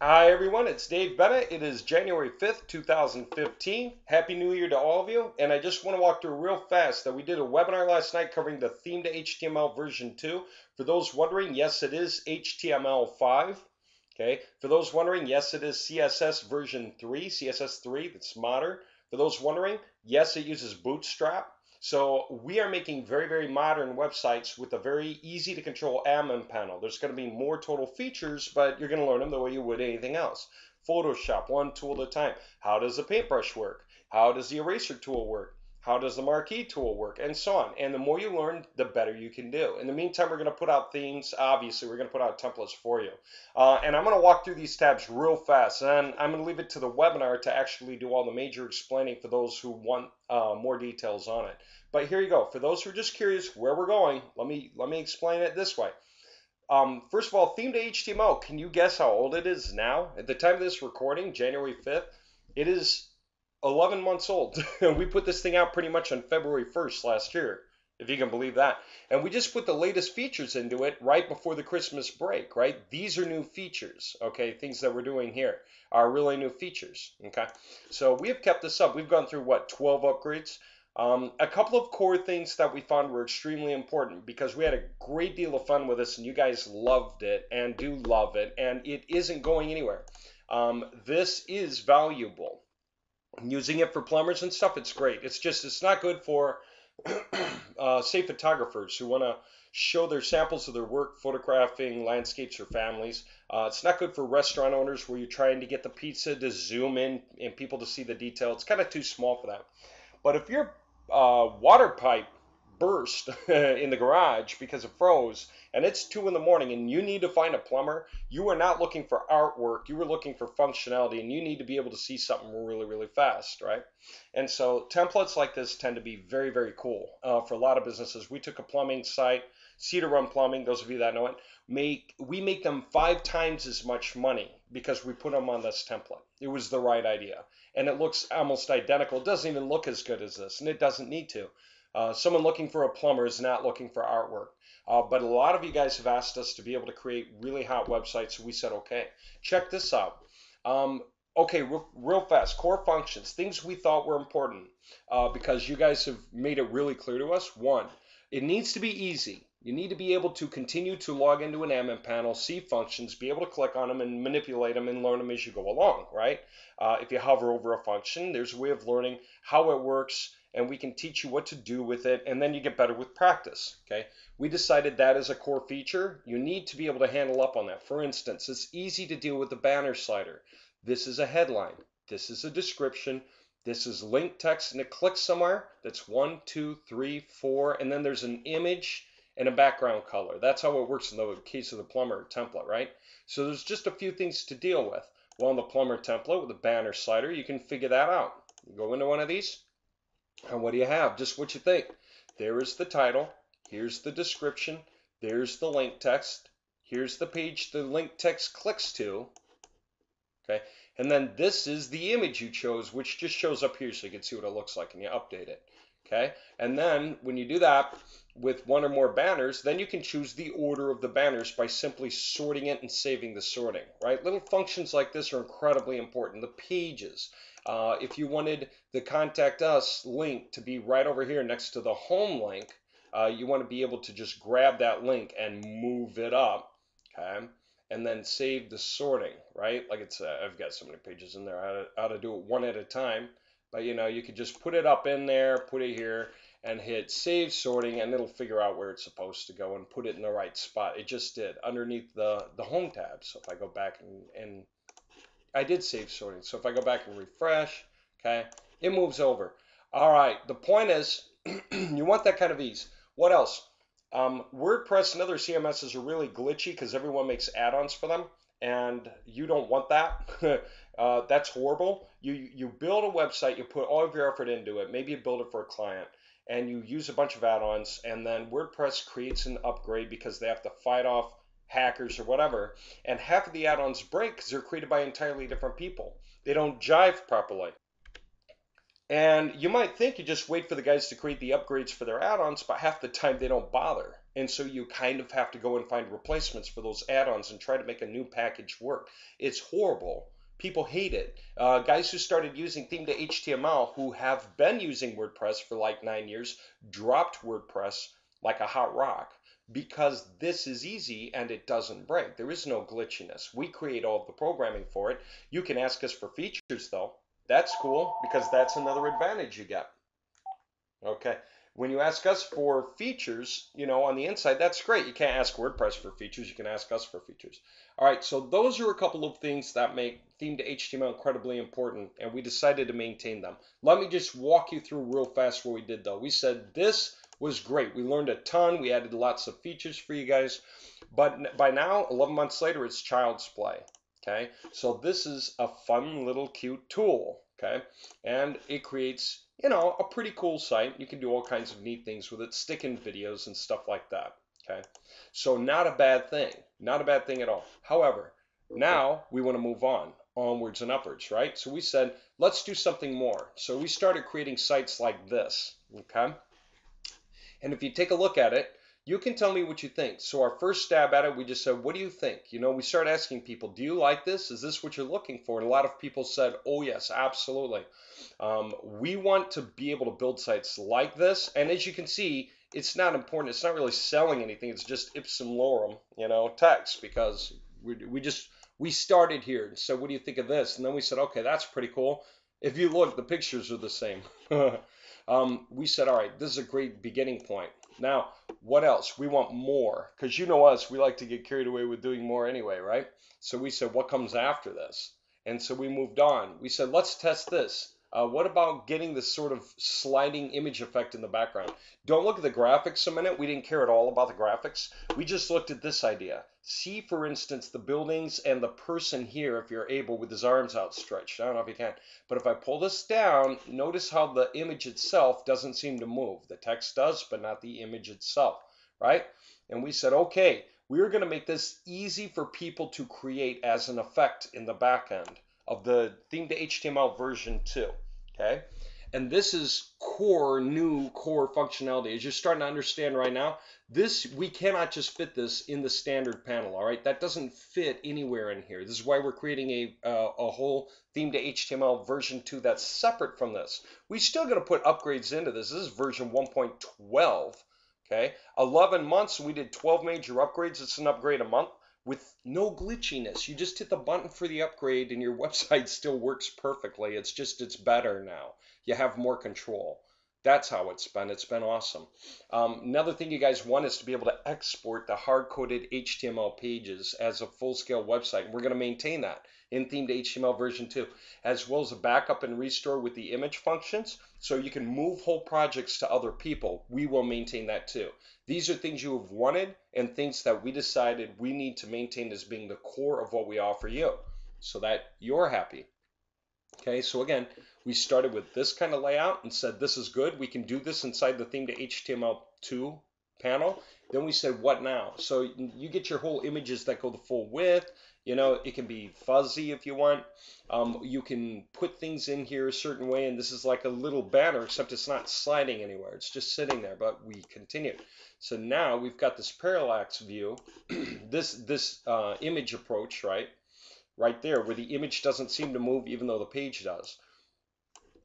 Hi everyone, it's Dave Bennett. It is January 5th, 2015. Happy New Year to all of you. And I just want to walk through real fast that we did a webinar last night covering the Theme2HTML version 2. For those wondering, yes, it is HTML5. Okay. For those wondering, yes, it is CSS version 3, CSS 3, that's modern. For those wondering, yes, it uses Bootstrap. So we are making very, very modern websites with a very easy to control admin panel. There's going to be more total features, but you're going to learn them the way you would anything else. Photoshop, one tool at a time. How does the paintbrush work? How does the eraser tool work? How does the marquee tool work? And so on. And the more you learn, the better you can do. In the meantime, we're going to put out themes. Obviously, we're going to put out templates for you. And I'm going to walk through these tabs real fast. And I'm going to leave it to the webinar to actually do all the major explaining for those who want more details on it. But here you go. For those who are just curious where we're going, let me explain it this way. First of all, Theme2HTML, can you guess how old it is now? At the time of this recording, January 5th, it is 11 months old. We put this thing out pretty much on February 1st last year, if you can believe that. And we just put the latest features into it right before the Christmas break, right? These are new features, okay? Things that we're doing here are really new features, okay? So we have kept this up. We've gone through, what, 12 upgrades? A couple of core things that we found were extremely important because we had a great deal of fun with this and you guys loved it and do love it and it isn't going anywhere. This is valuable. Using it for plumbers and stuff, it's great. It's not good for, say, photographers who want to show their samples of their work photographing landscapes or families. It's not good for restaurant owners where you're trying to get the pizza to zoom in and people to see the detail. It's kind of too small for that. But if your water pipe burst in the garage because it froze and it's 2 in the morning and you need to find a plumber, you are not looking for artwork, you were looking for functionality and you need to be able to see something really, really fast, right? And so templates like this tend to be very, very cool for a lot of businesses. We took a plumbing site, Cedar Run Plumbing, those of you that know it, we make them 5 times as much money because we put them on this template. It was the right idea. And it looks almost identical. It doesn't even look as good as this, and it doesn't need to. Someone looking for a plumber is not looking for artwork. But a lot of you guys have asked us to be able to create really hot websites, so we said, okay, check this out. Okay, real fast, core functions, things we thought were important because you guys have made it really clear to us. One, it needs to be easy. You need to be able to continue to log into an admin panel, see functions, be able to click on them and manipulate them and learn them as you go along, right? If you hover over a function, there's a way of learning how it works, and we can teach you what to do with it, and then you get better with practice, okay? We decided that as a core feature. You need to be able to handle up on that. For instance, it's easy to deal with the banner slider. This is a headline. This is a description. This is link text, and it clicks somewhere. That's 1, 2, 3, 4, and then there's an image and a background color. That's how it works in the case of the plumber template, right? So there's just a few things to deal with. Well, in the plumber template with the banner slider, you can figure that out. You go into one of these, and what do you have? Just what you think. There is the title. Here's the description. There's the link text. Here's the page the link text clicks to. Okay, and then this is the image you chose, which just shows up here so you can see what it looks like and you update it. Okay, and then when you do that with one or more banners, then you can choose the order of the banners by simply sorting it and saving the sorting, right? Little functions like this are incredibly important. The pages, if you wanted the contact us link to be right over here next to the home link, you want to be able to just grab that link and move it up, okay? And then save the sorting, right? Like it's, I've got so many pages in there, how to do it one at a time. But you know, you could just put it up in there, put it here, and hit save sorting, and it'll figure out where it's supposed to go and put it in the right spot. It just did underneath the home tab. So if I go back and I did save sorting. So if I go back and refresh, okay, it moves over. All right, the point is you want that kind of ease. What else? WordPress and other CMSs are really glitchy because everyone makes add-ons for them, and you don't want that. That's horrible. You build a website, you put all of your effort into it, maybe you build it for a client, and you use a bunch of add-ons, and then WordPress creates an upgrade because they have to fight off hackers or whatever, and half of the add-ons break because they're created by entirely different people. They don't jive properly. And you might think you just wait for the guys to create the upgrades for their add-ons, but half the time they don't bother. And so you kind of have to go and find replacements for those add-ons and try to make a new package work. It's horrible. People hate it. Guys who started using Theme2HTML who have been using WordPress for like 9 years dropped WordPress like a hot rock because this is easy and it doesn't break. There is no glitchiness. We create all of the programming for it. You can ask us for features though. That's cool because that's another advantage you get. Okay. When you ask us for features, on the inside, that's great. You can't ask WordPress for features. You can ask us for features. All right, so those are a couple of things that make Theme2HTML incredibly important, and we decided to maintain them. Let me just walk you through real fast what we did, though. We said this was great. We learned a ton. We added lots of features for you guys. But by now, 11 months later, it's child's play. Okay, so this is a fun little cute tool. Okay, and it creates a pretty cool site. You can do all kinds of neat things with it, stick in videos and stuff like that. Okay, so not a bad thing, not a bad thing at all. However, now we want to move onwards and upwards, right? So we said, let's do something more. So we started creating sites like this, okay? And if you take a look at it, you can tell me what you think. So our first stab at it, we just said, what do you think? We start asking people, do you like this? Is this what you're looking for? And a lot of people said, oh yes, absolutely. We want to be able to build sites like this. And as you can see, it's not important. It's not really selling anything. It's just ipsum lorem, text, because we started here. So what do you think of this? And then we said, okay, that's pretty cool. If you look, the pictures are the same. We said, all right, this is a great beginning point. Now, what else? We want more, because you know us, we like to get carried away with doing more anyway, right? So we said, what comes after this? And so we moved on. We said, let's test this. What about getting this sort of sliding image effect in the background? Don't look at the graphics a minute. We didn't care at all about the graphics. We just looked at this idea. See, for instance, the buildings and the person here, if you're able, with his arms outstretched. I don't know if you can. But if I pull this down, notice how the image itself doesn't seem to move. The text does, but not the image itself, right? And we said, okay, we're going to make this easy for people to create as an effect in the back end of the Theme2HTML version 2, okay? And this is new core functionality. As you're starting to understand right now, we cannot just fit this in the standard panel, all right? That doesn't fit anywhere in here. This is why we're creating a whole Theme2HTML version 2 that's separate from this. We still got to put upgrades into this. This is version 1.12, okay? 11 months, we did 12 major upgrades. It's an upgrade a month with no glitchiness. You just hit the button for the upgrade and your website still works perfectly. It's better now. You have more control. That's how it's been. It's been awesome. Another thing you guys want is to be able to export the hard-coded HTML pages as a full-scale website. And we're going to maintain that in Theme2HTML version 2, as well as a backup and restore with the image functions, so you can move whole projects to other people. We will maintain that too. These are things you have wanted and things that we decided we need to maintain as being the core of what we offer you so that you're happy. Okay, so again, we started with this kind of layout and said this is good. We can do this inside the Theme2HTML 2 panel. Then we said, what now? So you get your whole images that go the full width. It can be fuzzy if you want. You can put things in here a certain way, and this is like a little banner, except it's not sliding anywhere. It's just sitting there, but we continue. So now we've got this parallax view, this image approach, right there, where the image doesn't seem to move even though the page does.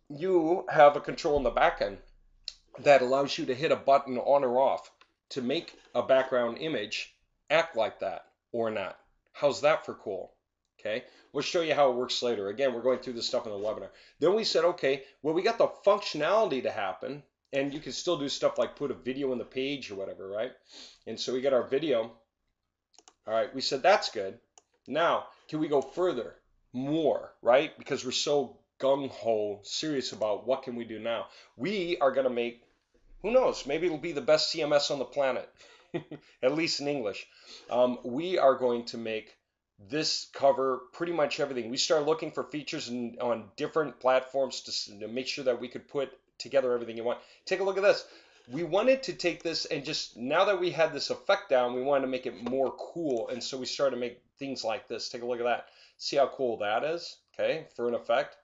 You have a control in the back end that allows you to hit a button on or off to make a background image act like that or not. How's that for cool? Okay, we'll show you how it works later. Again, we're going through this stuff in the webinar. Then we said, okay, well, we got the functionality to happen, and you can still do stuff like put a video in the page or whatever, right? And so we got our video. All right, we said that's good. Now, can we go further? More, right? Because we're so gung-ho serious about what can we do now. We are going to make, who knows, maybe it'll be the best CMS on the planet, at least in English. We are going to make this cover pretty much everything. We started looking for features on different platforms to make sure that we could put together everything you want. Take a look at this. We wanted to take this and just, now that we had this effect down, we wanted to make it more cool. And so we started to make things like this. Take a look at that. See how cool that is, okay, for an effect.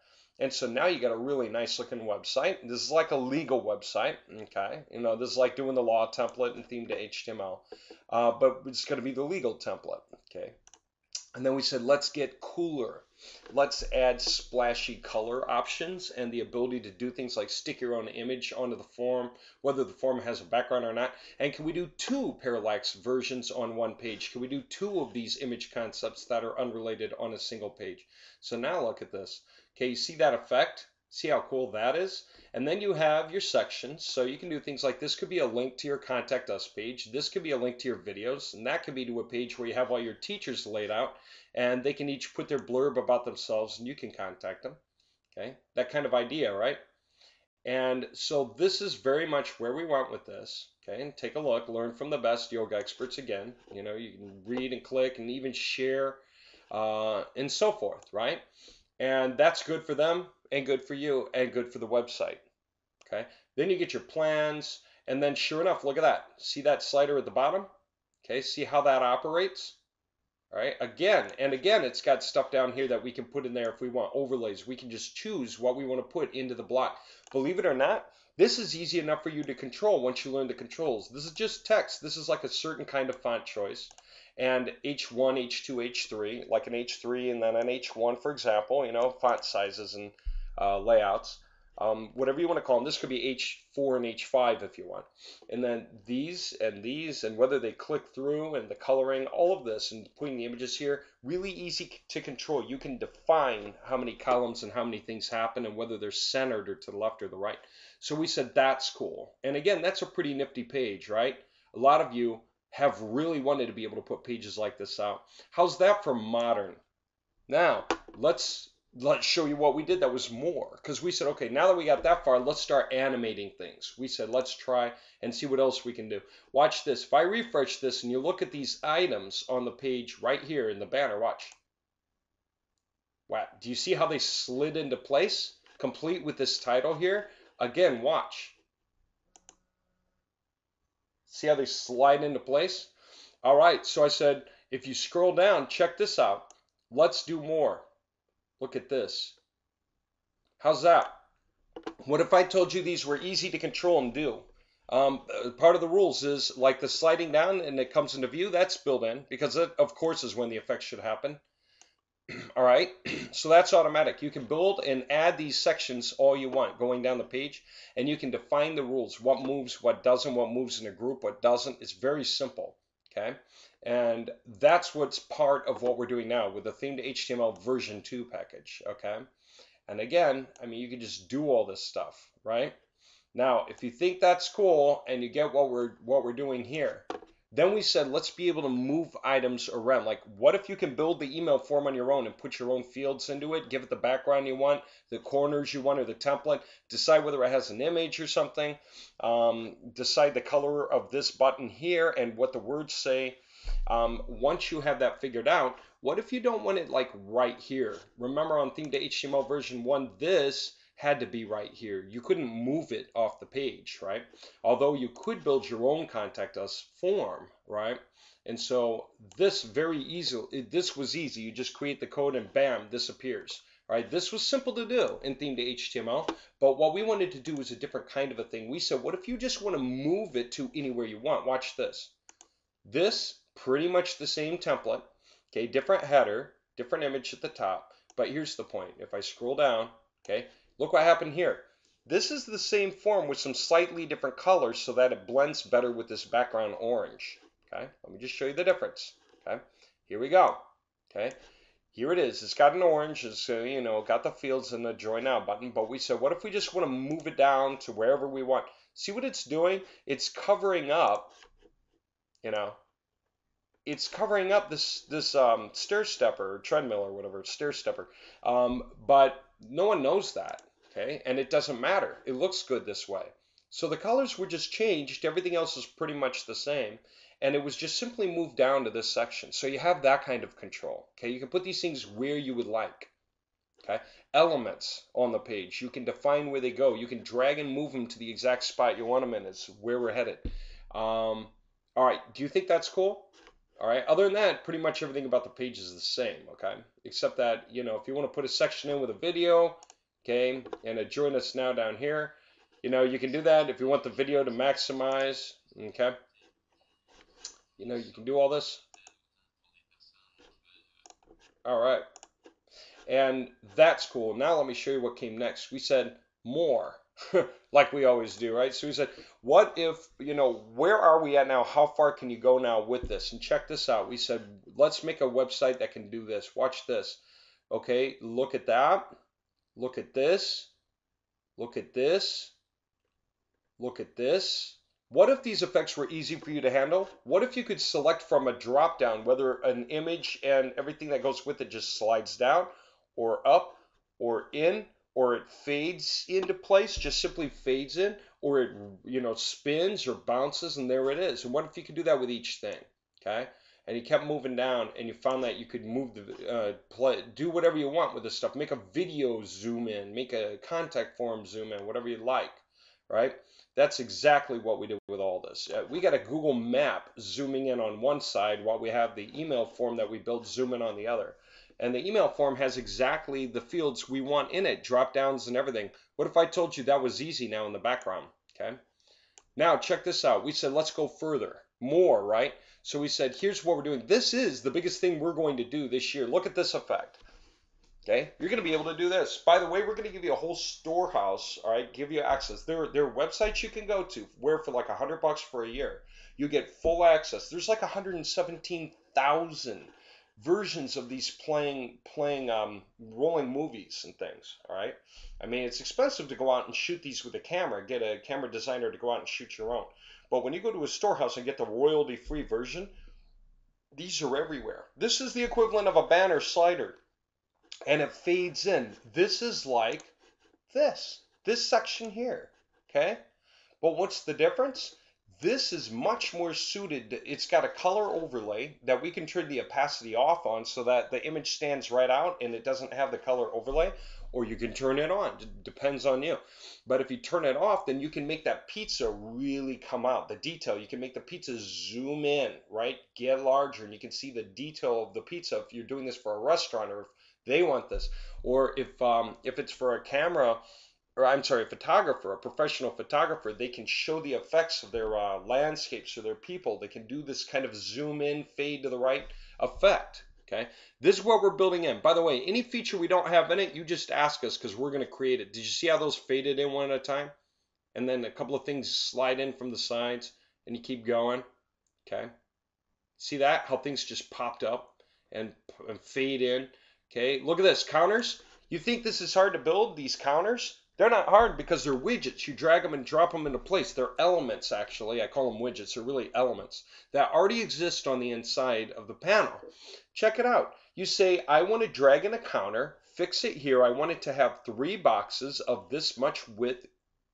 And so now you got a really nice looking website. This is like a legal website, okay? You know, this is like doing the law template in Theme2HTML, but it's going to be the legal template, okay? And then we said, let's get cooler. Let's add splashy color options and the ability to do things like stick your own image onto the form, whether the form has a background or not. And can we do 2 parallax versions on one page? Can we do 2 of these image concepts that are unrelated on a single page? So now look at this. Okay, you see that effect? See how cool that is? And then you have your sections. So you can do things like this could be a link to your contact us page. This could be a link to your videos. And that could be to a page where you have all your teachers laid out and they can each put their blurb about themselves and you can contact them. Okay, that kind of idea, right? And so this is very much where we went with this. Okay, and take a look, learn from the best yoga experts again. You know, you can read and click and even share and so forth, right? And that's good for them and good for you and good for the website. Okay, then you get your plans, and then sure enough, look at that. See that slider at the bottom? Okay, see how that operates? All right, again and again, it's got stuff down here that we can put in there if we want overlays. We can just choose what we want to put into the block. Believe it or not, this is easy enough for you to control once you learn the controls. This is just text. This is like a certain kind of font choice. And H1, H2, H3, like an H3 and then an H1, for example, you know, font sizes and layouts. Whatever you want to call them. This could be H4 and H5 if you want. And then these and whether they click through and the coloring, all of this and putting the images here, really easy to control. You can define how many columns and how many things happen and whether they're centered or to the left or the right. So we said that's cool. And again, that's a pretty nifty page, right? A lot of you have really wanted to be able to put pages like this out. How's that for modern? Now, let's show you what we did that was more. Because we said, okay, now that we got that far, let's start animating things. We said, let's try and see what else we can do. Watch this. If I refresh this and you look at these items on the page right here in the banner, watch. Wow. Do you see how they slid into place? Complete with this title here. Again, watch. See how they slide into place? All right, so I said, if you scroll down, check this out. Let's do more. Look at this. How's that? What if I told you these were easy to control and do? Part of the rules is like the sliding down and it comes into view, that's built in because it, of course, is when the effect should happen. All right, so that's automatic. You can build and add these sections all you want going down the page, and you can define the rules, what moves, what doesn't, what moves in a group, what doesn't. It's very simple, okay? And that's what's part of what we're doing now with the Theme2HTML version 2 package, okay? And again, I mean, you can just do all this stuff, right? Now, if you think that's cool and you get what we're doing here, then we said, let's be able to move items around. Like, what if you can build the email form on your own and put your own fields into it, give it the background you want, the corners you want, or the template, decide whether it has an image or something, decide the color of this button here and what the words say. Once you have that figured out, what if you don't want it like right here? Remember on Theme2HTML version 1, this had to be right here. You couldn't move it off the page, right? Although you could build your own contact us form, right? And so this this was easy. You just create the code and bam, this appears. Right? This was simple to do in Theme2HTML, but what we wanted to do was a different kind of a thing. We said, what if you just want to move it to anywhere you want? Watch this. This, pretty much the same template, okay, different header, different image at the top, but here's the point. If I scroll down, okay, look what happened here. This is the same form with some slightly different colors so that it blends better with this background orange. Okay, let me just show you the difference. Okay, here we go. Okay, here it is. It's got an orange. It's you know, got the fields and the join now button. But we said, what if we just want to move it down to wherever we want? See what it's doing? It's covering up. You know, it's covering up this stair stepper or treadmill or whatever, stair stepper. But no one knows that. Okay, and it doesn't matter. It looks good this way. So the colors were just changed. Everything else is pretty much the same. And it was just simply moved down to this section. So you have that kind of control. Okay, you can put these things where you would like. Okay, elements on the page. You can define where they go. You can drag and move them to the exact spot you want them in. It's where we're headed. All right, do you think that's cool? All right, other than that, pretty much everything about the page is the same, okay? Except that, you know, if you want to put a section in with a video, okay, and join us now down here. You know, you can do that if you want the video to maximize, okay. You know, you can do all this. All right. And that's cool. Now let me show you what came next. We said more, like we always do, right? So we said, what if, you know, where are we at now? How far can you go now with this? And check this out. We said, let's make a website that can do this. Watch this. Okay, look at that. Look at this. Look at this. Look at this. What if these effects were easy for you to handle? What if you could select from a drop down whether an image and everything that goes with it just slides down or up or in, or it fades into place, just simply fades in, or it, you know, spins or bounces, and there it is. And what if you could do that with each thing? Okay, and you kept moving down and you found that you could move the do whatever you want with this stuff. Make a video zoom in, make a contact form zoom in, whatever you like, right? That's exactly what we did with all this. We got a Google map zooming in on one side while we have the email form that we built zoom in on the other. And the email form has exactly the fields we want in it, drop downs and everything. What if I told you that was easy now in the background? Okay. Now check this out. We said, let's go further, more, right? So we said, here's what we're doing. This is the biggest thing we're going to do this year. Look at this effect. Okay, you're going to be able to do this. By the way, we're going to give you a whole storehouse, all right, give you access. There are websites you can go to where for like $100 for a year, you get full access. There's like 117,000 versions of these playing rolling movies and things, all right? I mean, it's expensive to go out and shoot these with a camera, get a camera designer to go out and shoot your own. But when you go to a storehouse and get the royalty-free version, these are everywhere. This is the equivalent of a banner slider. And it fades in. This is like this section here, okay? But what's the difference? This is much more suited. It's got a color overlay that we can turn the opacity off on so that the image stands right out and it doesn't have the color overlay, or you can turn it on. It depends on you. But if you turn it off, then you can make that pizza really come out, the detail. You can make the pizza zoom in, right? Get larger, and you can see the detail of the pizza if you're doing this for a restaurant, or if they want this, or if it's for a camera, or I'm sorry, a photographer, a professional photographer, they can show the effects of their landscapes or their people. They can do this kind of zoom in, fade to the right effect. Okay, this is what we're building in. By the way, any feature we don't have in it, you just ask us because we're going to create it. Did you see how those faded in one at a time? And then a couple of things slide in from the sides, and you keep going. Okay, see that? How things just popped up and fade in. Okay, look at this, counters. You think this is hard to build, these counters? They're not hard because they're widgets. You drag them and drop them into place. They're elements, actually. I call them widgets. They're really elements that already exist on the inside of the panel. Check it out. You say, I want to drag in a counter, fix it here. I want it to have 3 boxes of this much width,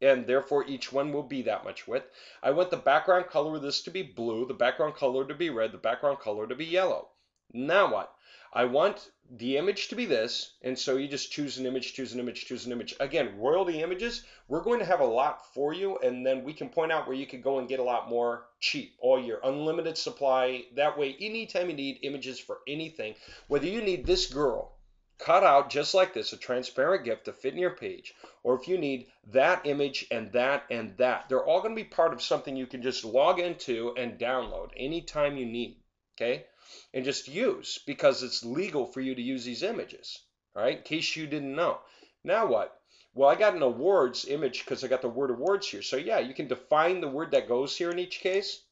and therefore each one will be that much width. I want the background color of this to be blue, the background color to be red, the background color to be yellow. Now what? I want the image to be this, and so you just choose an image, choose an image, choose an image. Again, royalty images, we're going to have a lot for you, and then we can point out where you can go and get a lot more cheap all year. Unlimited supply. That way, anytime you need images for anything, whether you need this girl cut out just like this, a transparent GIF to fit in your page, or if you need that image and that and that, they're all going to be part of something you can just log into and download anytime you need, okay? And just use, because it's legal for you to use these images, all right, in case you didn't know. Now what? Well, I got an awards image because I got the word awards here. So yeah, you can define the word that goes here in each case.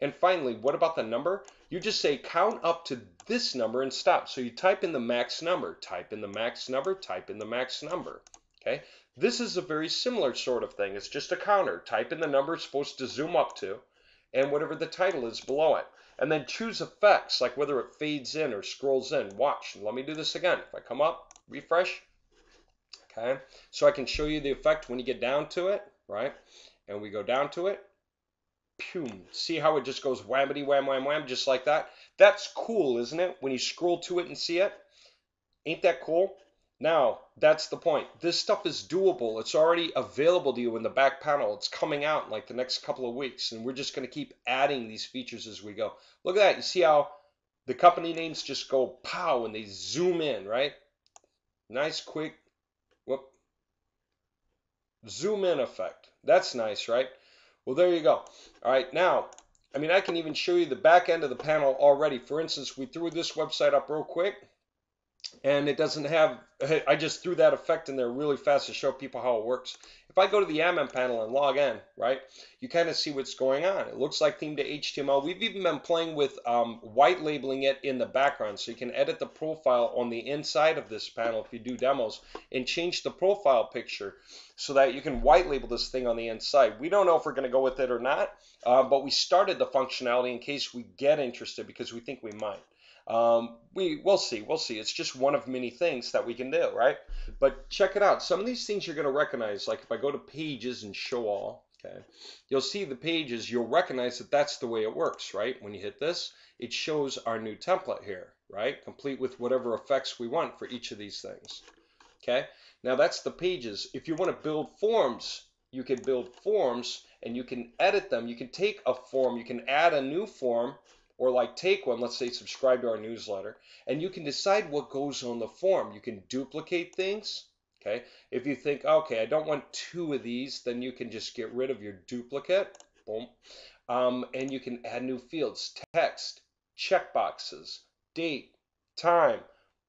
And finally, what about the number? You just say count up to this number and stop. So you type in the max number, type in the max number, type in the max number, okay? This is a very similar sort of thing. It's just a counter. Type in the number it's supposed to zoom up to and whatever the title is below it. And then choose effects, like whether it fades in or scrolls in. Watch, let me do this again. If I come up, refresh, okay? So I can show you the effect when you get down to it, right? And we go down to it. Boom. See how it just goes whammity wham wham wham, just like that? That's cool, isn't it? When you scroll to it and see it. Ain't that cool? Now, that's the point. This stuff is doable. It's already available to you in the back panel. It's coming out in like the next couple of weeks, and we're just going to keep adding these features as we go. Look at that. You see how the company names just go pow and they zoom in, right? Nice, quick, whoop, Zoom in effect. That's nice, right? Well, there you go. All right, now, I mean, I can even show you the back end of the panel already. For instance, we threw this website up real quick, and it doesn't have, I just threw that effect in there really fast to show people how it works. If I go to the admin panel and log in, right, you kind of see what's going on. It looks like Theme2HTML. We've even been playing with white labeling it in the background, so you can edit the profile on the inside of this panel if you do demos and change the profile picture so that you can white label this thing on the inside. We don't know if we're going to go with it or not, but we started the functionality in case we get interested because we think we might. We'll see. It's just one of many things that we can do, right? But check it out. Some of these things you're going to recognize. Like if I go to pages and show all, okay, you'll see the pages. You'll recognize that that's the way it works, right? When you hit this, it shows our new template here, right? Complete with whatever effects we want for each of these things. Okay. Now that's the pages. If you want to build forms, you can build forms and you can edit them. You can take a form, you can add a new form. Or like take one, let's say subscribe to our newsletter, and you can decide what goes on the form. You can duplicate things, okay? If you think, okay, I don't want 2 of these, then you can just get rid of your duplicate, boom. And you can add new fields, text, checkboxes, date, time,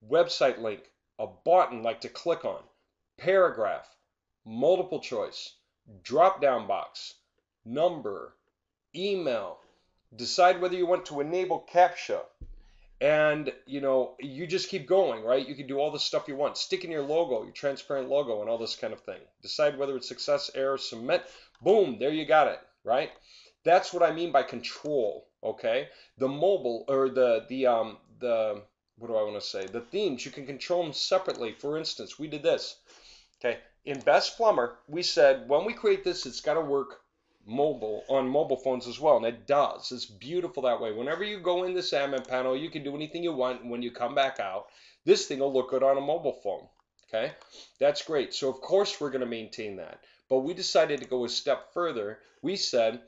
website link, a button like to click on, paragraph, multiple choice, drop-down box, number, email. Decide whether you want to enable CAPTCHA. And, you just keep going, right? You can do all the stuff you want. Stick in your logo, your transparent logo, and all this kind of thing. Decide whether it's success, error, submit. Boom, there you got it, right? That's what I mean by control, okay? The mobile, or the what do I want to say? The themes, you can control them separately. For instance, we did this, okay? In Best Plumber, we said, when we create this, it's got to work mobile on mobile phones as well, and it does. It's beautiful that way. Whenever you go in this admin panel, you can do anything you want, and when you come back out, this thing will look good on a mobile phone. Okay, that's great. So of course we're going to maintain that, but we decided to go a step further. We said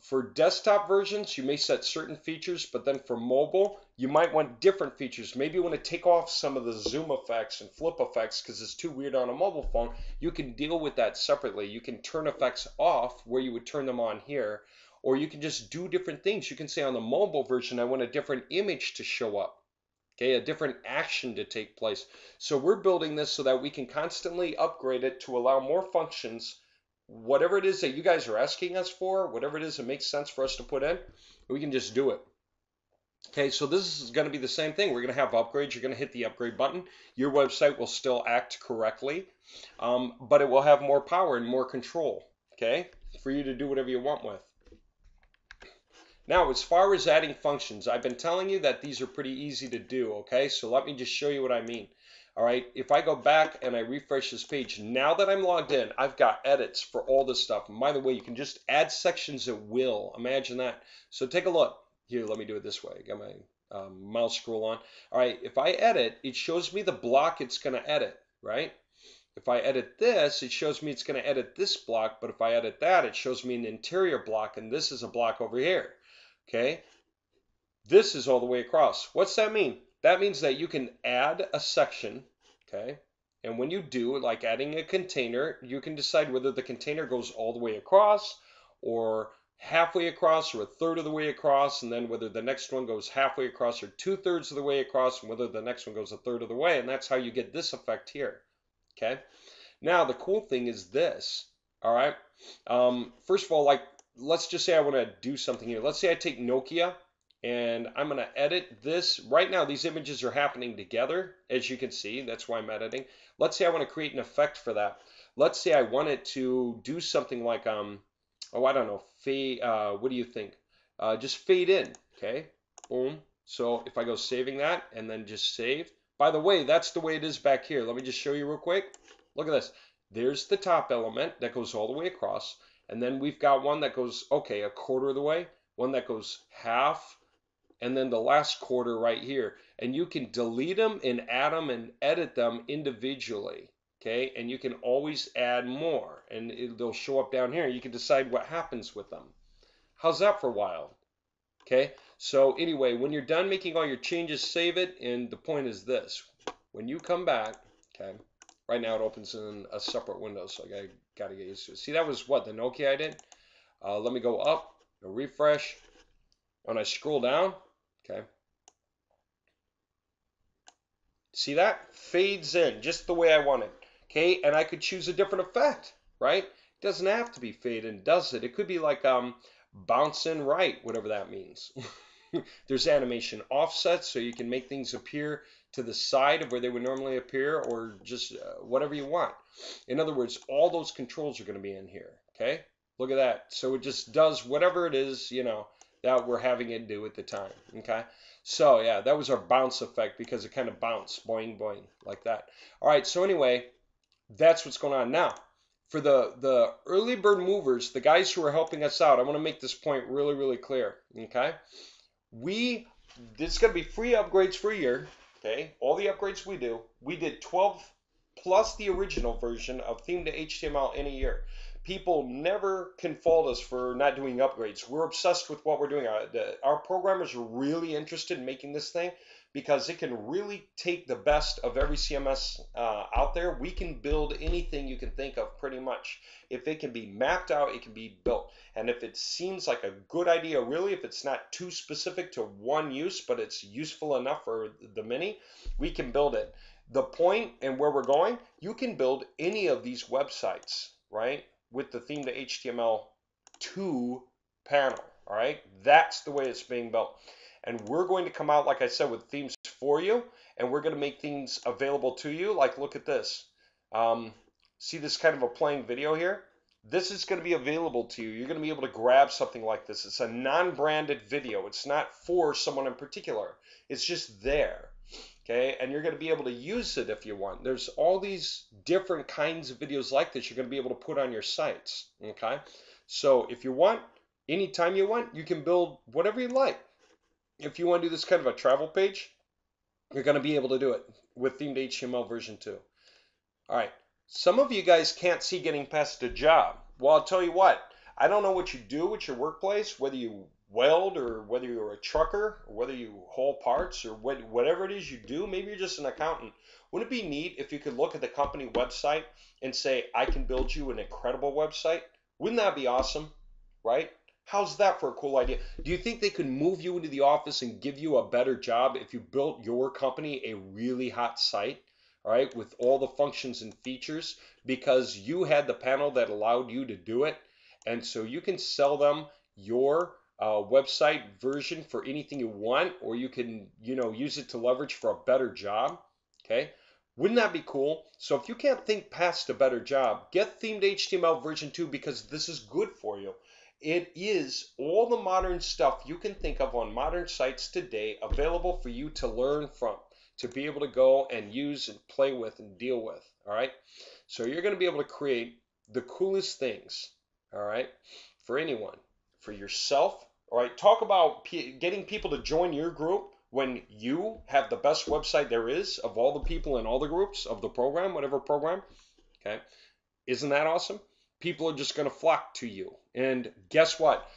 for desktop versions, you may set certain features, but then for mobile, you might want different features. Maybe you want to take off some of the zoom effects and flip effects because it's too weird on a mobile phone. You can deal with that separately. You can turn effects off where you would turn them on here, or you can just do different things. You can say on the mobile version, I want a different image to show up. Okay, a different action to take place. So we're building this so that we can constantly upgrade it to allow more functions. Whatever it is that you guys are asking us for, whatever it is that makes sense for us to put in, we can just do it. Okay, so this is going to be the same thing. We're going to have upgrades. You're going to hit the upgrade button. Your website will still act correctly, but it will have more power and more control, okay, for you to do whatever you want with. Now, as far as adding functions, I've been telling you that these are pretty easy to do, okay? So let me just show you what I mean. All right, if I go back and I refresh this page, now that I'm logged in, I've got edits for all this stuff. And by the way, you can just add sections at will. Imagine that. So take a look. Here, let me do it this way. I got my mouse scroll on. All right, if I edit, it shows me the block it's going to edit, right? If I edit this, it shows me it's going to edit this block. But if I edit that, it shows me an interior block. And this is a block over here. Okay, this is all the way across. What's that mean? That means that you can add a section, okay, and when you do, like adding a container, you can decide whether the container goes all the way across or halfway across or a third of the way across, and then whether the next one goes halfway across or 2/3 of the way across, and whether the next one goes a third of the way, and that's how you get this effect here, okay? Now, the cool thing is this, all right? First of all, like, let's just say I want to do something here. Let's say I take Nokia and I'm going to edit this. Right now, these images are happening together, as you can see. That's why I'm editing. Let's say I want to create an effect for that. Let's say I want it to do something like, oh, I don't know, fade, what do you think? Just fade in, okay? Boom. So if I go saving that and then just save. By the way, that's the way it is back here. Let me just show you real quick. Look at this. There's the top element that goes all the way across. And then we've got one that goes, okay, a quarter of the way, one that goes half, and then the last quarter right here. And you can delete them and add them and edit them individually, okay? And you can always add more, and they'll show up down here. You can decide what happens with them. How's that for wild? Okay, so anyway, when you're done making all your changes, save it, and the point is this. When you come back, okay, Right now it opens in a separate window, so I gotta get used to it. See, that was what, the Nokia I did? Let me go up, refresh. When I scroll down, okay, see that? Fades in just the way I want it, okay? And I could choose a different effect, right? It doesn't have to be fade in, does it? It could be like bounce in right, whatever that means. There's animation offsets, so you can make things appear to the side of where they would normally appear, or just whatever you want. In other words, all those controls are going to be in here, okay? Look at that. So it just does whatever it is, you know, that we're having it do at the time, okay? So yeah, that was our bounce effect because it kind of bounced, boing, boing, like that. All right, so anyway, that's what's going on. Now, for the early bird movers, the guys who are helping us out, I want to make this point really, really clear, okay? It's going to be free upgrades for a year, okay? All the upgrades we did 12 plus the original version of Theme2HTML in a year. People never can fault us for not doing upgrades. We're obsessed with what we're doing. Our programmers are really interested in making this thing because it can really take the best of every CMS out there. We can build anything you can think of pretty much. If it can be mapped out, it can be built. And if it seems like a good idea, really, if it's not too specific to one use, but it's useful enough for the many, we can build it. The point and where we're going, you can build any of these websites, right, with the Theme2HTML 2 panel, all right? That's the way it's being built. And we're going to come out, like I said, with themes for you, and we're going to make things available to you. Like, look at this. See this kind of a playing video here? This is going to be available to you. You're going to be able to grab something like this. It's a non-branded video. It's not for someone in particular. It's just there. Okay, and you're going to be able to use it if you want. There's all these different kinds of videos like this you're going to be able to put on your sites. Okay, so if you want, anytime you want, you can build whatever you like. If you want to do this kind of a travel page, you're going to be able to do it with Theme2HTML version 2. All right, some of you guys can't see getting past a job. Well, I'll tell you what, I don't know what you do with your workplace, whether you weld or whether you're a trucker or whether you haul parts or whatever it is you do. Maybe you're just an accountant. Wouldn't it be neat if you could look at the company website and say, I can build you an incredible website? Wouldn't that be awesome, right? How's that for a cool idea? Do you think they could move you into the office and give you a better job if you built your company a really hot site, all right, with all the functions and features because you had the panel that allowed you to do it? And so you can sell them your website version for anything you want, or you can, you know, use it to leverage for a better job. Okay, wouldn't that be cool? So if you can't think past a better job, get Theme2HTML version 2 because this is good for you. It is all the modern stuff you can think of on modern sites today available for you to learn from, to be able to go and use and play with and deal with. All right, so you're going to be able to create the coolest things, all right, for anyone, for yourself. All right, talk about getting people to join your group when you have the best website there is of all the people in all the groups of the program, whatever program. Okay, isn't that awesome? People are just going to flock to you. And guess what?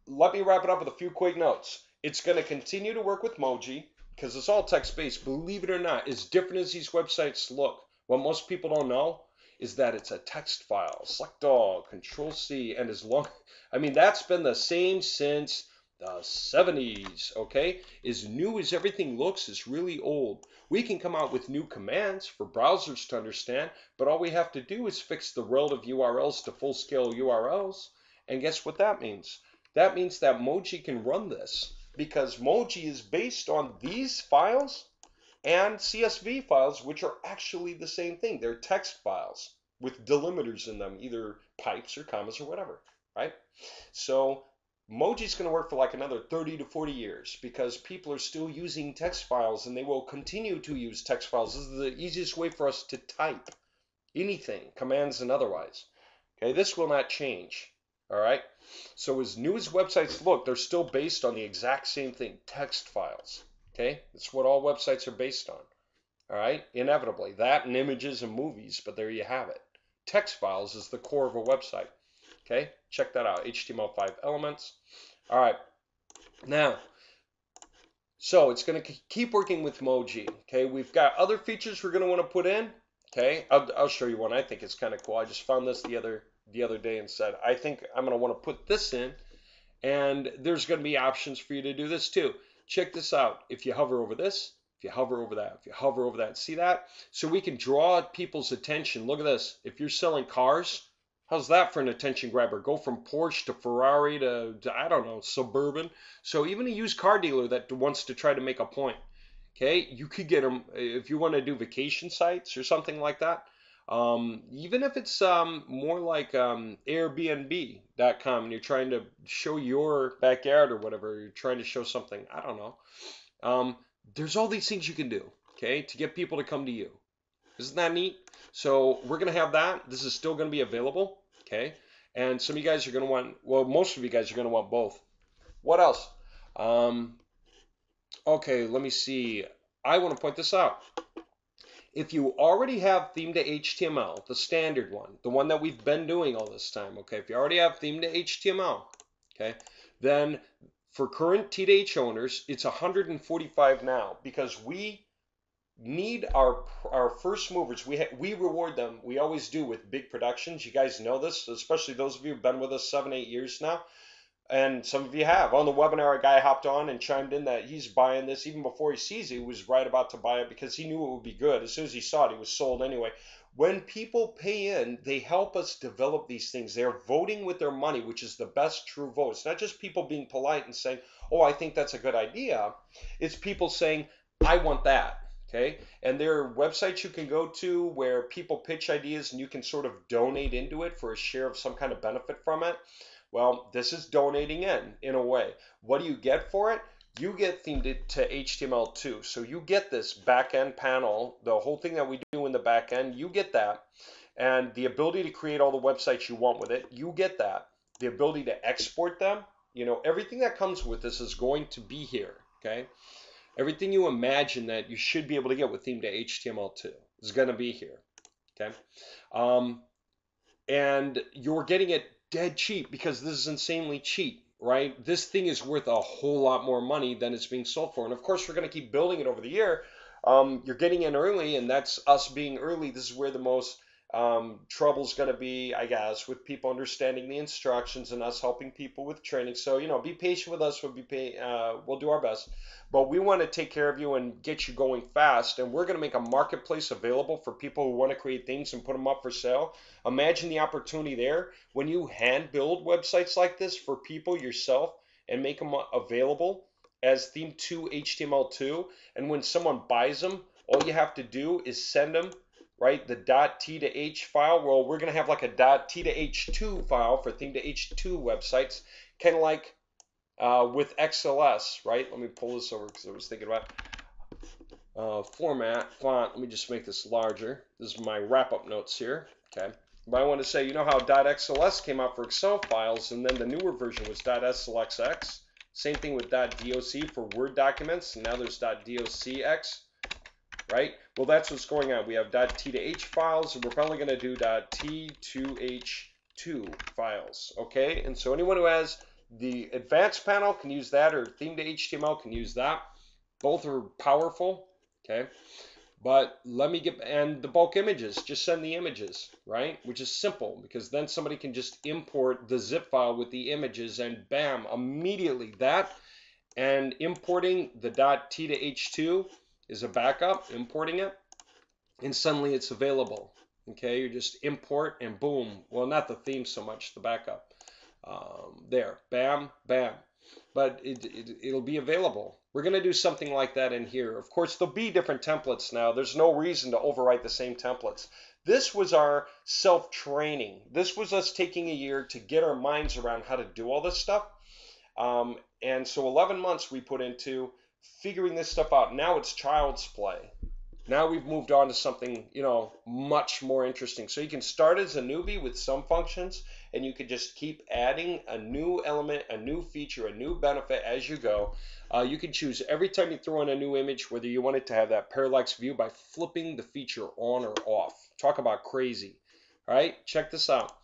Let me wrap it up with a few quick notes. It's going to continue to work with Moji because it's all text-based. Believe it or not, as different as these websites look, what most people don't know is that it's a text file. Select all, Control-C, and as long, I mean, that's been the same since the 70s, okay? As new as everything looks is really old. We can come out with new commands for browsers to understand, but all we have to do is fix the relative URLs to full-scale URLs. And guess what that means? That means that Moji can run this because Moji is based on these files and CSV files, which are actually the same thing. They're text files with delimiters in them, either pipes or commas or whatever, right? So Moji's going to work for like another 30 to 40 years because people are still using text files and they will continue to use text files. This is the easiest way for us to type anything, commands and otherwise. Okay, this will not change. All right, so as new as websites look, they're still based on the exact same thing, text files. Okay, that's what all websites are based on. All right, inevitably, that and images and movies, but there you have it. Text files is the core of a website. Okay, check that out, HTML5 elements. All right, now, so it's going to keep working with Moji. Okay, we've got other features we're going to want to put in. Okay, I'll show you one. I think it's kind of cool. I just found this the other day and said, I think I'm going to want to put this in, and there's going to be options for you to do this too. Check this out. If you hover over this, if you hover over that, if you hover over that, see that? So we can draw people's attention. Look at this. If you're selling cars, how's that for an attention grabber? Go from Porsche to Ferrari to I don't know, Suburban. So even a used car dealer that wants to try to make a point. Okay, you could get them if you want to do vacation sites or something like that. Even if it's more like Airbnb.com and you're trying to show your backyard or whatever, you're trying to show something, I don't know. There's all these things you can do, okay, to get people to come to you. Isn't that neat? So we're going to have that. This is still going to be available, okay? And some of you guys are going to want, well, most of you guys are going to want both. What else? Okay, let me see. I want to point this out. If you already have Theme2HTML, the standard one, the one that we've been doing all this time, okay, if you already have Theme2HTML, okay, then for current T2H owners, it's 145 now because we need our first movers. We reward them. We always do with big productions. You guys know this, especially those of you who've been with us 7-8 years now. And some of you have. On the webinar, a guy hopped on and chimed in that he's buying this even before he sees it. He was right about to buy it because he knew it would be good. As soon as he saw it, he was sold anyway. When people pay in, they help us develop these things. They're voting with their money, which is the best true vote. It's not just people being polite and saying, oh, I think that's a good idea. It's people saying, I want that. Okay, and there are websites you can go to where people pitch ideas and you can sort of donate into it for a share of some kind of benefit from it. Well, this is donating in a way. What do you get for it? You get Theme2HTML too. So you get this back-end panel, the whole thing that we do in the back end, you get that. And the ability to create all the websites you want with it, you get that. The ability to export them, you know, everything that comes with this is going to be here, okay? Everything you imagine that you should be able to get with Theme2HTML2 is going to be here, okay? And you're getting it dead cheap because this is insanely cheap, right? This thing is worth a whole lot more money than it's being sold for. And of course, we're going to keep building it over the year. You're getting in early, and that's us being early. This is where the most trouble's going to be, I guess, with people understanding the instructions and us helping people with training. So, you know, be patient with us. We'll do our best. But we want to take care of you and get you going fast. And we're going to make a marketplace available for people who want to create things and put them up for sale. Imagine the opportunity there when you hand build websites like this for people yourself and make them available as Theme2HTML2. And when someone buys them, all you have to do is send them, right, the .t2h file. Well, we're going to have like a .t2h2 file for Theme2h2 websites, kind of like with XLS, right? Let me pull this over because I was thinking about format, font. Let me just make this larger. This is my wrap-up notes here, okay? But I want to say, you know how .xls came out for Excel files, and then the newer version was .slxx. Same thing with .doc for Word documents, and now there's .docx, right? Well, that's what's going on. We have .t2h files, and we're probably going to do .t2h2 files, okay? And so anyone who has the advanced panel can use that, or Theme2HTML can use that. Both are powerful, okay? But let me get, and the bulk images, just send the images, right? Which is simple, because then somebody can just import the zip file with the images, and bam, immediately that, and importing the .t2h2 is a backup, importing it, and suddenly it's available, okay? You just import, and boom, well, not the theme so much, the backup. There, bam, bam. But it'll be available. We're going to do something like that in here. Of course, there'll be different templates now. There's no reason to overwrite the same templates. This was our self-training. This was us taking a year to get our minds around how to do all this stuff. And so 11 months we put into figuring this stuff out. Now it's child's play. Now we've moved on to something, you know, much more interesting. So you can start as a newbie with some functions, and you can just keep adding a new element, a new feature, a new benefit as you go. You can choose every time you throw in a new image whether you want it to have that parallax view by flipping the feature on or off. Talk about crazy. All right, check this out.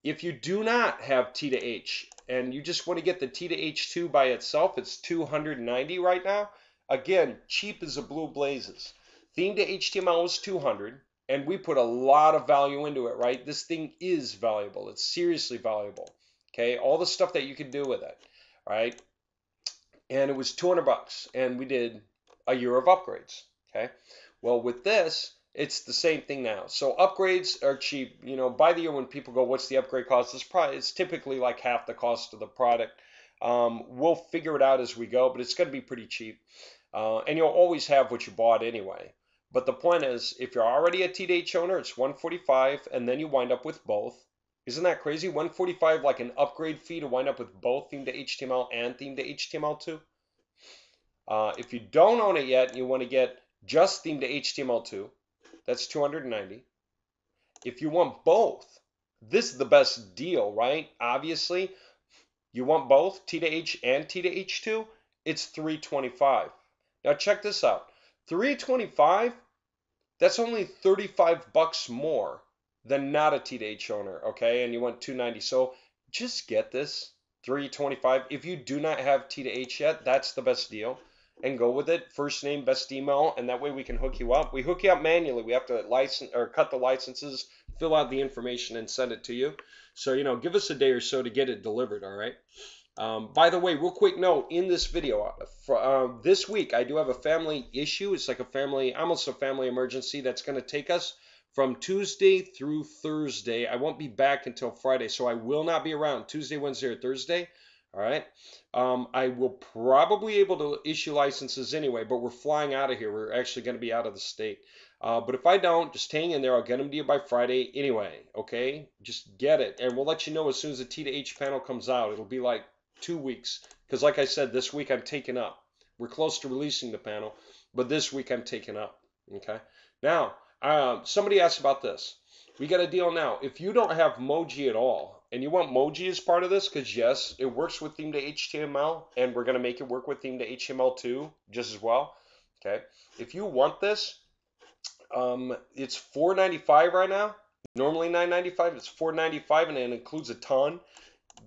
If you do not have T2H and you just want to get the T2H2 by itself, it's $290 right now. Again, cheap as the blue blazes. Theme2HTML was 200, and we put a lot of value into it, right? This thing is valuable. It's seriously valuable. Okay, all the stuff that you can do with it, right? And it was 200 bucks, and we did a year of upgrades. Okay, well, with this, it's the same thing now. So upgrades are cheap. You know, by the year when people go, what's the upgrade cost? It's typically like half the cost of the product. We'll figure it out as we go, but it's going to be pretty cheap. And you'll always have what you bought anyway. But the point is, if you're already a T2H owner, it's $145, and then you wind up with both. Isn't that crazy? $145 like an upgrade fee to wind up with both Theme2HTML and Theme2HTML2. If you don't own it yet and you want to get just Theme2HTML2, that's $290. If you want both, this is the best deal, right? Obviously, you want both T2H and T2H2, it's $325. Now check this out. $325, that's only 35 bucks more than not a T2H owner, okay? And you want $290. So just get this, $325. If you do not have T2H yet, that's the best deal. And go with it. First name, best email, and that way we can hook you up. We hook you up manually. We have to license or cut the licenses, fill out the information, and send it to you. So, you know, give us a day or so to get it delivered, all right? By the way, real quick note, in this video, this week I do have a family issue. It's like almost a family emergency that's going to take us from Tuesday through Thursday. I won't be back until Friday, so I will not be around Tuesday, Wednesday, or Thursday. All right. I will probably able to issue licenses anyway, but we're flying out of here. We're actually going to be out of the state. But if I don't, just hang in there. I'll get them to you by Friday anyway. Okay. Just get it. And we'll let you know as soon as the T2H panel comes out. It'll be like 2 weeks. Because like I said, this week I'm taking up. We're close to releasing the panel, but this week I'm taking up. Okay. Now, somebody asked about this. We got a deal now. If you don't have Moji at all, and you want Moji as part of this, because yes, it works with Theme2HTML, and we're going to make it work with Theme2HTML2 just as well. Okay. If you want this, it's $495 right now. Normally $995. It's $495, and it includes a ton.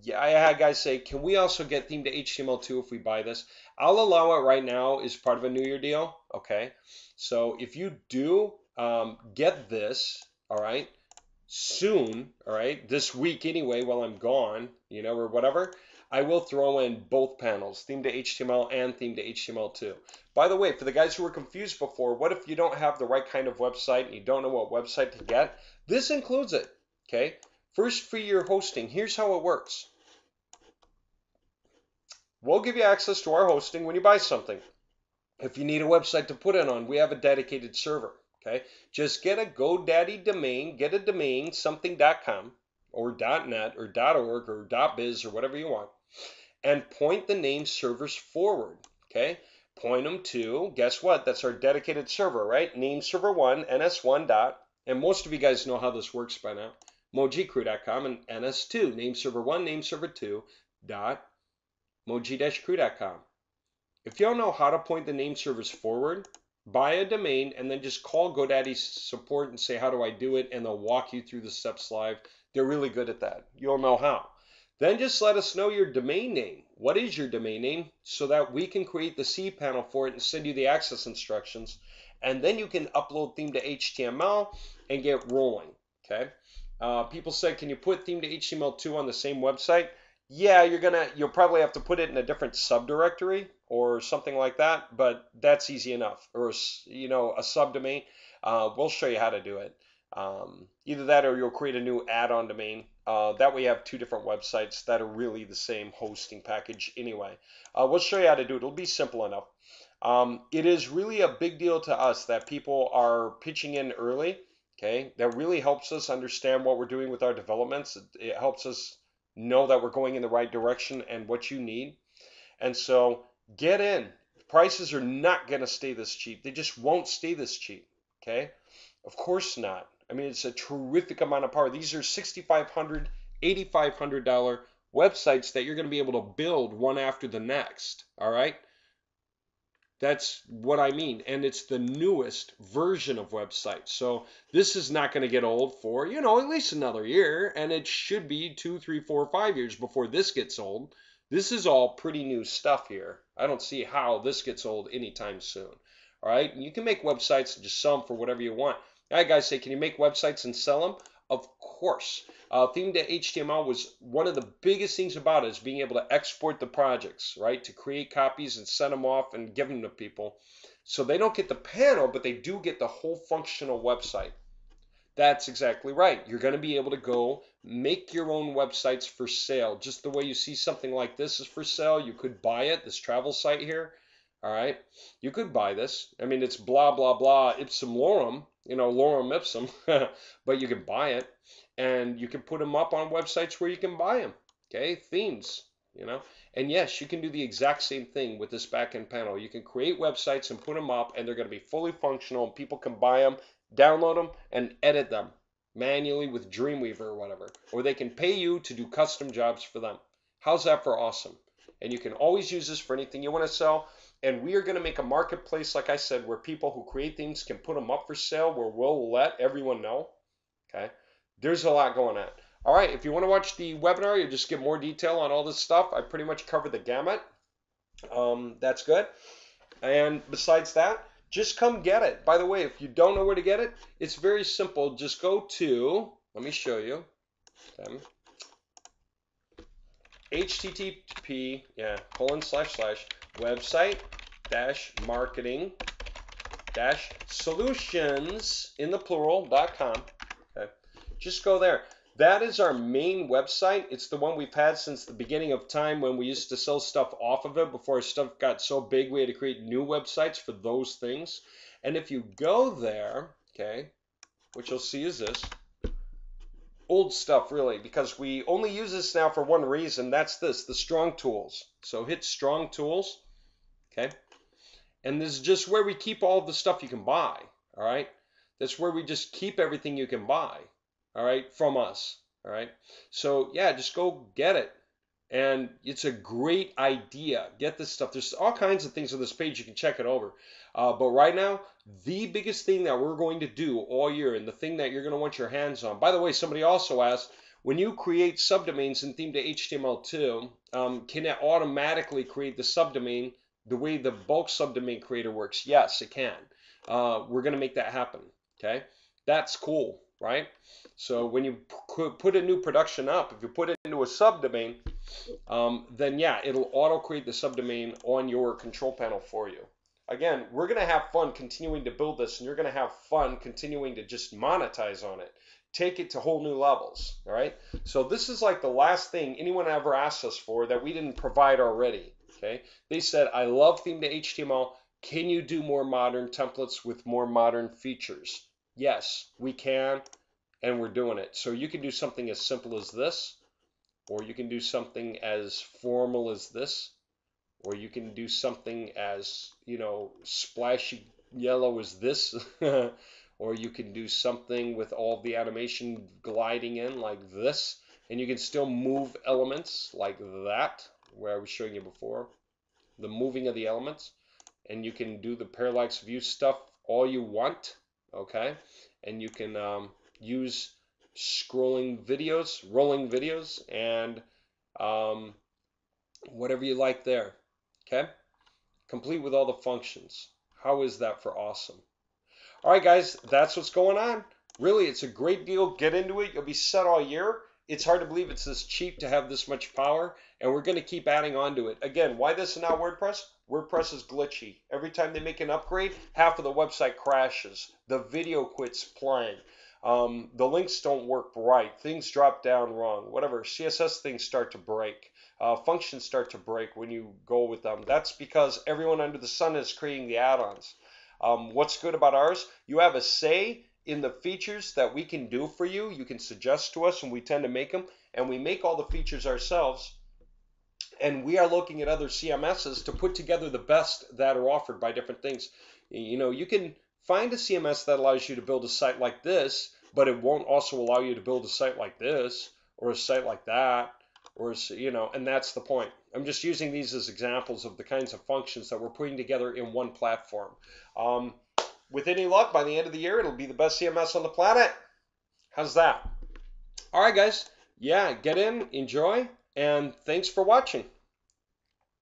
Yeah, I had guys say, can we also get Theme2HTML2 if we buy this? I'll allow it right now as part of a New Year deal. Okay. So if you do get this, all right, soon, all right, this week anyway, while I'm gone, you know, or whatever, I will throw in both panels, Theme2HTML and Theme2HTML2. By the way, for the guys who were confused before, what if you don't have the right kind of website and you don't know what website to get? This includes it, okay? First, for your hosting, here's how it works. We'll give you access to our hosting when you buy something. If you need a website to put it on, we have a dedicated server. Okay, just get a GoDaddy domain, get a domain, something.com or .net or .org or .biz or whatever you want, and point the name servers forward. Okay, point them to, guess what? That's our dedicated server, right? Name server 1, ns1 dot, and most of you guys know how this works by now. Mojicrew.com and ns2, name server 1, name server 2 dot moji-crew.com. If you don't know how to point the name servers forward, buy a domain and then just call GoDaddy support and say, how do I do it? And they'll walk you through the steps live. They're really good at that. You'll know how. Then just let us know your domain name. What is your domain name? So that we can create the cPanel for it and send you the access instructions. And then you can upload Theme2HTML and get rolling. Okay. People said, can you put Theme2HTML2 on the same website? Yeah, you'll probably have to put it in a different subdirectory or something like that, but that's easy enough. Or, you know, a subdomain. We'll show you how to do it. Either that or you'll create a new add-on domain. That way you have two different websites that are really the same hosting package anyway. We'll show you how to do it. It'll be simple enough. It is really a big deal to us that people are pitching in early. Okay, that really helps us understand what we're doing with our developments. It helps us know that we're going in the right direction and what you need. And so get in. Prices are not going to stay this cheap. They just won't stay this cheap. Okay, of course not. I mean, it's a terrific amount of power. These are $6,500, $8,500 websites that you're going to be able to build one after the next. All right. That's what I mean. And it's the newest version of websites. So this is not going to get old for, you know, at least another year. And it should be 2, 3, 4, 5 years before this gets old. This is all pretty new stuff here. I don't see how this gets old anytime soon. All right, and you can make websites and just sell them for whatever you want. All right, guys, say, can you make websites and sell them? Of course. Theme2HTML was one of the biggest things about it is being able to export the projects, right? To create copies and send them off and give them to people. So they don't get the panel, but they do get the whole functional website. That's exactly right. You're going to be able to go make your own websites for sale. Just the way you see something like this is for sale, you could buy it, this travel site here. All right, you could buy this. I mean, it's blah, blah, blah, ipsum lorem, lorem ipsum, but you can buy it and you can put them up on websites where you can buy them. Okay, themes, and yes, you can do the exact same thing with this backend panel. You can create websites and put them up and they're going to be fully functional and people can buy them, download them, and edit them manually with Dreamweaver or whatever. Or they can pay you to do custom jobs for them. How's that for awesome? And you can always use this for anything you want to sell. And we are going to make a marketplace, like I said, where people who create things can put them up for sale, where we'll let everyone know. Okay, there's a lot going on. All right, if you want to watch the webinar, you'll just get more detail on all this stuff. I pretty much covered the gamut. That's good. And besides that, just come get it. By the way, if you don't know where to get it, it's very simple. Just go to, let me show you. Okay. http website-marketing-solutions in the plural.com. Okay. Just go there. That is our main website. It's the one we've had since the beginning of time when we used to sell stuff off of it. Before our stuff got so big, we had to create new websites for those things. And if you go there, okay, what you'll see is this. Old stuff, really, because we only use this now for one reason. That's this, the strong tools. So hit strong tools, okay? And this is just where we keep all the stuff you can buy, all right? That's where we just keep everything you can buy, all right, from us, all right? So, yeah, just go get it. And it's a great idea. Get this stuff. There's all kinds of things on this page. You can check it over. But right now, the biggest thing that we're going to do all year and the thing that you're going to want your hands on. By the way, somebody also asked, when you create subdomains in Theme2HTML2, can it automatically create the subdomain the way the bulk subdomain creator works? Yes, it can. We're going to make that happen. Okay, that's cool, right? So when you put a new production up, if you put it into a subdomain, then yeah, it'll auto create the subdomain on your control panel for you. Again, we're going to have fun continuing to build this, and you're going to have fun continuing to just monetize on it. Take it to whole new levels, all right? So this is like the last thing anyone ever asked us for that we didn't provide already, okay? They said, I love Theme2HTML. Can you do more modern templates with more modern features? Yes, we can, and we're doing it. So you can do something as simple as this, or you can do something as formal as this, or you can do something as, splashy yellow as this, or you can do something with all the animation gliding in like this, and you can still move elements like that, where I was showing you before, the moving of the elements, and you can do the parallax view stuff all you want, okay, and you can use scrolling videos, rolling videos, and whatever you like there. Okay, complete with all the functions. How is that for awesome? All right, guys, that's what's going on. Really, it's a great deal. Get into it. You'll be set all year. It's hard to believe it's this cheap to have this much power, and we're going to keep adding on to it. Again, why this and not WordPress? WordPress is glitchy. Every time they make an upgrade, half of the website crashes. The video quits playing. The links don't work right. Things drop down wrong. Whatever. CSS things start to break. Functions start to break when you go with them. That's because everyone under the sun is creating the add-ons. What's good about ours? You have a say in the features that we can do for you. You can suggest to us, and we tend to make them. And we make all the features ourselves. And we are looking at other CMSs to put together the best that are offered by different things. You can find a CMS that allows you to build a site like this, but it won't also allow you to build a site like this or a site like that, or and that's the point. I'm just using these as examples of the kinds of functions that we're putting together in one platform. With any luck, by the end of the year, it'll be the best CMS on the planet. How's that? All right, guys. Yeah, get in, enjoy, and thanks for watching.